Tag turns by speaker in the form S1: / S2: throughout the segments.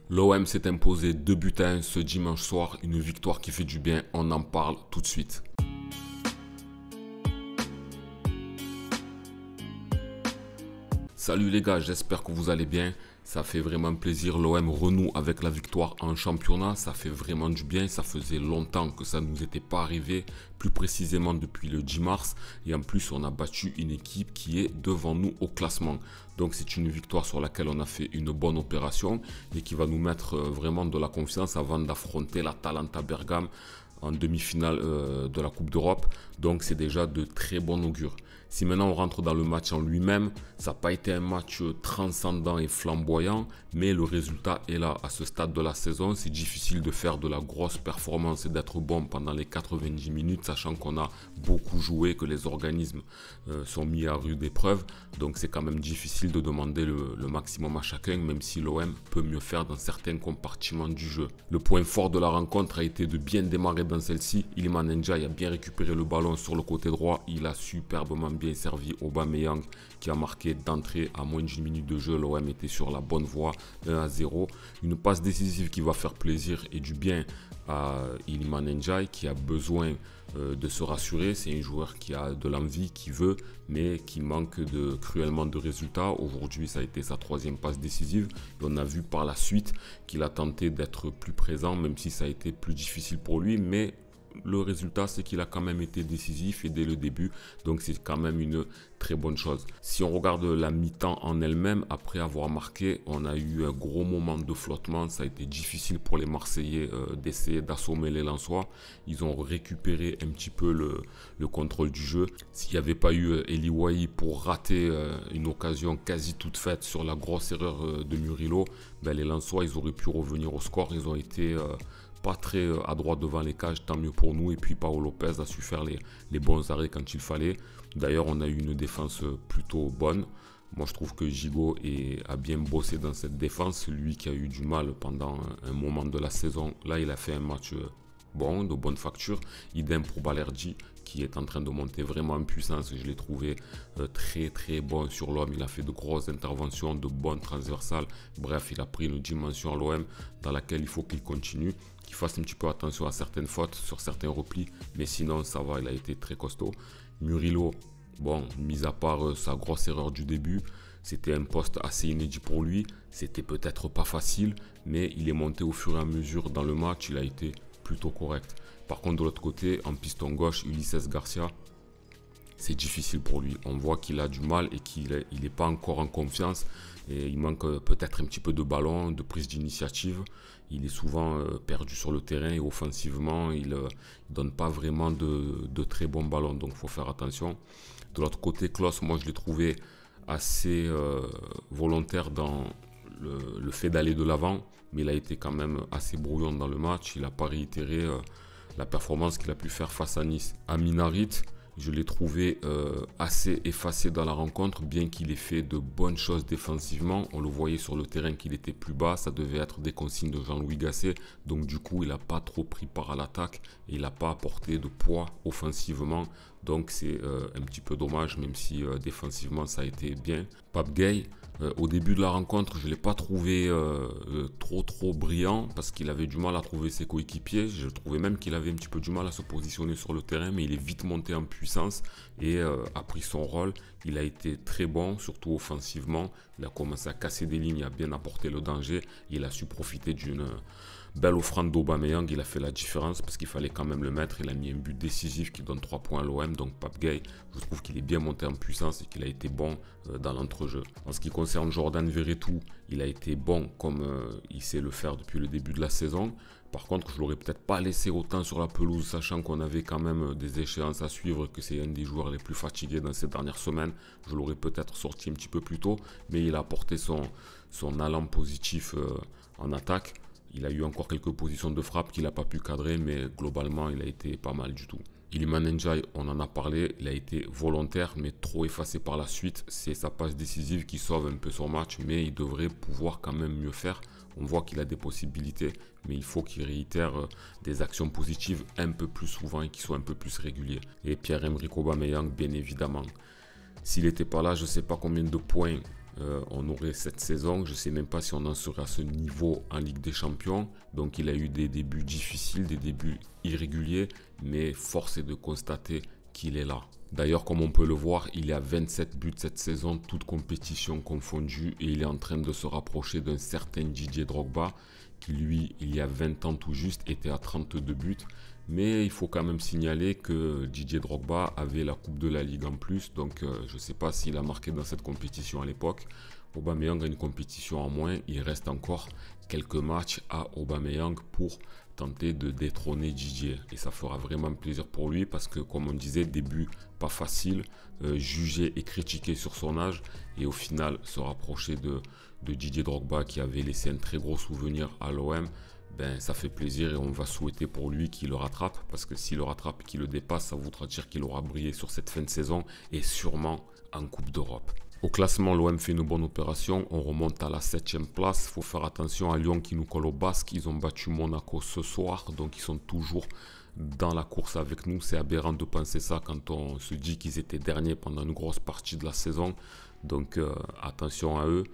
S1: L'OM s'est imposé 2 buts à 1 ce dimanche soir, une victoire qui fait du bien, on en parle tout de suite. Salut les gars, j'espère que vous allez bien. Ça fait vraiment plaisir, l'OM renoue avec la victoire en championnat, ça fait vraiment du bien, ça faisait longtemps que ça ne nous était pas arrivé, plus précisément depuis le 10 mars, et en plus on a battu une équipe qui est devant nous au classement. Donc c'est une victoire sur laquelle on a fait une bonne opération et qui va nous mettre vraiment de la confiance avant d'affronter l'Atalanta Bergame en demi-finale de la Coupe d'Europe. Donc c'est déjà de très bon augure. Si maintenant on rentre dans le match en lui-même, ça n'a pas été un match transcendant et flamboyant, mais le résultat est là. À ce stade de la saison, c'est difficile de faire de la grosse performance et d'être bon pendant les 90 minutes, sachant qu'on a beaucoup joué, que les organismes sont mis à rude épreuve. Donc c'est quand même difficile de demander le maximum à chacun, même si l'OM peut mieux faire dans certains compartiments du jeu. Le point fort de la rencontre a été de bien démarrer dans celle-ci. Iliman Ndiaye a bien récupéré le ballon sur le côté droit. Il a superbement bien servi Aubameyang qui a marqué d'entrée à moins d'une minute de jeu. L'OM était sur la bonne voie, 1-0. Une passe décisive qui va faire plaisir et du bien à Iliman Ndiaye qui a besoin de se rassurer. C'est un joueur qui a de l'envie, qui veut, mais qui manque cruellement de résultats. Aujourd'hui, ça a été sa troisième passe décisive. Et on a vu par la suite qu'il a tenté d'être plus présent, même si ça a été plus difficile pour lui. Mais le résultat, c'est qu'il a quand même été décisif et dès le début. Donc, c'est quand même une très bonne chose. Si on regarde la mi-temps en elle-même, après avoir marqué, on a eu un gros moment de flottement. Ça a été difficile pour les Marseillais d'essayer d'assommer les Lensois. Ils ont récupéré un petit peu le contrôle du jeu. S'il n'y avait pas eu Eli Wahi pour rater une occasion quasi toute faite sur la grosse erreur de Murillo, ben les Lensois, ils auraient pu revenir au score. Ils ont été pas très adroit devant les cages, tant mieux pour nous. Et puis Paolo Lopez a su faire les bons arrêts quand il fallait. D'ailleurs, on a eu une défense plutôt bonne. Moi, je trouve que Gigot a bien bossé dans cette défense. Lui qui a eu du mal pendant un moment de la saison. Là, il a fait un match bon, de bonne facture. Idem pour Balerdi qui est en train de monter vraiment en puissance. Je l'ai trouvé très très bon sur l'homme. Il a fait de grosses interventions, de bonnes transversales. Bref, il a pris une dimension à l'OM dans laquelle il faut qu'il continue, qu'il fasse un petit peu attention à certaines fautes, sur certains replis. Mais sinon, ça va, il a été très costaud. Murillo, bon, mis à part sa grosse erreur du début, c'était un poste assez inédit pour lui. C'était peut-être pas facile, mais il est monté au fur et à mesure dans le match. Il a été plutôt correct. Par contre, de l'autre côté, en piston gauche, Ulises Garcia, c'est difficile pour lui. On voit qu'il a du mal et qu'il n'est pas encore en confiance. Et il manque peut-être un petit peu de ballon, de prise d'initiative. Il est souvent perdu sur le terrain et offensivement, il ne donne pas vraiment de très bons ballons. Donc, il faut faire attention. De l'autre côté, Klose, moi, je l'ai trouvé assez volontaire dans le fait d'aller de l'avant. Mais il a été quand même assez brouillon dans le match. Il n'a pas réitéré la performance qu'il a pu faire face à Nice. Amin Harit, je l'ai trouvé assez effacé dans la rencontre, bien qu'il ait fait de bonnes choses défensivement. On le voyait sur le terrain qu'il était plus bas, ça devait être des consignes de Jean-Louis Gasset. Donc du coup, il n'a pas trop pris part à l'attaque et il n'a pas apporté de poids offensivement. Donc c'est un petit peu dommage, même si défensivement ça a été bien. Pape Gueye, au début de la rencontre, je ne l'ai pas trouvé trop brillant parce qu'il avait du mal à trouver ses coéquipiers. Je trouvais même qu'il avait un petit peu du mal à se positionner sur le terrain, mais il est vite monté en puissance et a pris son rôle. Il a été très bon, surtout offensivement. Il a commencé à casser des lignes, à bien apporter le danger. Il a su profiter d'une belle offrande d'Aubameyang. Il a fait la différence parce qu'il fallait quand même le mettre. Il a mis un but décisif qui donne 3 points à l'OM. Donc Pape Gueye, je trouve qu'il est bien monté en puissance et qu'il a été bon dans l'entrejeu. En ce qui concerne Jordan Verretou, il a été bon comme il sait le faire depuis le début de la saison. Par contre, je ne l'aurais peut-être pas laissé autant sur la pelouse, sachant qu'on avait quand même des échéances à suivre, que c'est un des joueurs les plus fatigués dans ces dernières semaines. Je l'aurais peut-être sorti un petit peu plus tôt, mais il a apporté son allant positif en attaque. Il a eu encore quelques positions de frappe qu'il n'a pas pu cadrer, mais globalement, il a été pas mal du tout. Iliman Ndiaye, on en a parlé, il a été volontaire, mais trop effacé par la suite. C'est sa passe décisive qui sauve un peu son match, mais il devrait pouvoir quand même mieux faire. On voit qu'il a des possibilités, mais il faut qu'il réitère des actions positives un peu plus souvent et qu'il soit un peu plus régulier. Et Pierre-Emerick Aubameyang, bien évidemment. S'il n'était pas là, je ne sais pas combien de points on aurait cette saison. Je ne sais même pas si on en serait à ce niveau en Ligue des Champions. Donc il a eu des débuts difficiles, des débuts irréguliers, mais force est de constater qu'il est là. D'ailleurs, comme on peut le voir, il est à 27 buts cette saison, toutes compétitions confondues, et il est en train de se rapprocher d'un certain Didier Drogba, qui lui, il y a 20 ans tout juste, était à 32 buts. Mais il faut quand même signaler que Didier Drogba avait la Coupe de la Ligue en plus, donc je ne sais pas s'il a marqué dans cette compétition à l'époque. Aubameyang a une compétition en moins, il reste encore quelques matchs à Aubameyang pour tenter de détrôner Didier. Et ça fera vraiment plaisir pour lui parce que, comme on disait, début pas facile, jugé et critiqué sur son âge, et au final se rapprocher de Didier Drogba qui avait laissé un très gros souvenir à l'OM. Ben, ça fait plaisir et on va souhaiter pour lui qu'il le rattrape, parce que s'il le rattrape et qu'il le dépasse, ça voudra dire qu'il aura brillé sur cette fin de saison et sûrement en Coupe d'Europe. Au classement, l'OM fait une bonne opération, on remonte à la 7e place. Il faut faire attention à Lyon qui nous colle au basque, ils ont battu Monaco ce soir, donc ils sont toujours dans la course avec nous. C'est aberrant de penser ça quand on se dit qu'ils étaient derniers pendant une grosse partie de la saison, donc attention à eux.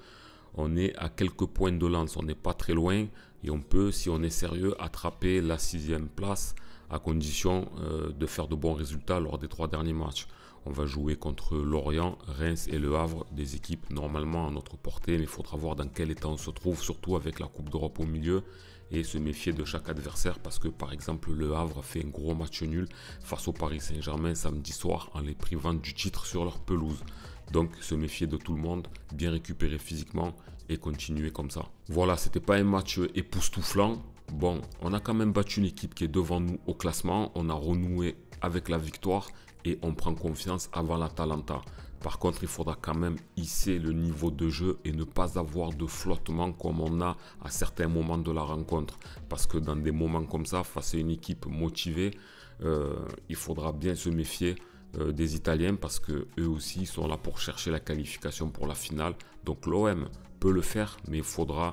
S1: On est à quelques points de lance, on n'est pas très loin et on peut, si on est sérieux, attraper la 6e place à condition de faire de bons résultats lors des 3 derniers matchs. On va jouer contre Lorient, Reims et Le Havre, des équipes normalement à notre portée, mais il faudra voir dans quel état on se trouve, surtout avec la Coupe d'Europe au milieu, et se méfier de chaque adversaire parce que par exemple Le Havre a fait un gros match nul face au Paris Saint-Germain samedi soir en les privant du titre sur leur pelouse. Donc se méfier de tout le monde, bien récupérer physiquement et continuer comme ça. Voilà, c'était pas un match époustouflant. Bon, on a quand même battu une équipe qui est devant nous au classement. On a renoué avec la victoire et on prend confiance avant l'Atalanta. Par contre, il faudra quand même hisser le niveau de jeu et ne pas avoir de flottement comme on a à certains moments de la rencontre. Parce que dans des moments comme ça, face à une équipe motivée, il faudra bien se méfier des Italiens parce que eux aussi sont là pour chercher la qualification pour la finale. Donc l'OM peut le faire, mais il faudra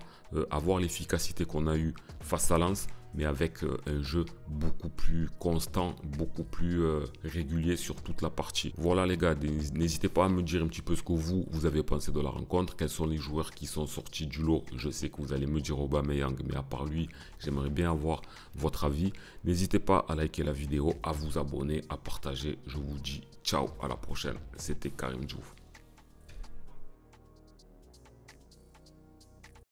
S1: avoir l'efficacité qu'on a eue face à Lens, mais avec un jeu beaucoup plus constant, beaucoup plus régulier sur toute la partie. Voilà les gars, n'hésitez pas à me dire un petit peu ce que vous avez pensé de la rencontre, quels sont les joueurs qui sont sortis du lot. Je sais que vous allez me dire Aubameyang, mais à part lui, j'aimerais bien avoir votre avis. N'hésitez pas à liker la vidéo, à vous abonner, à partager. Je vous dis ciao, à la prochaine. C'était Karim Diouf.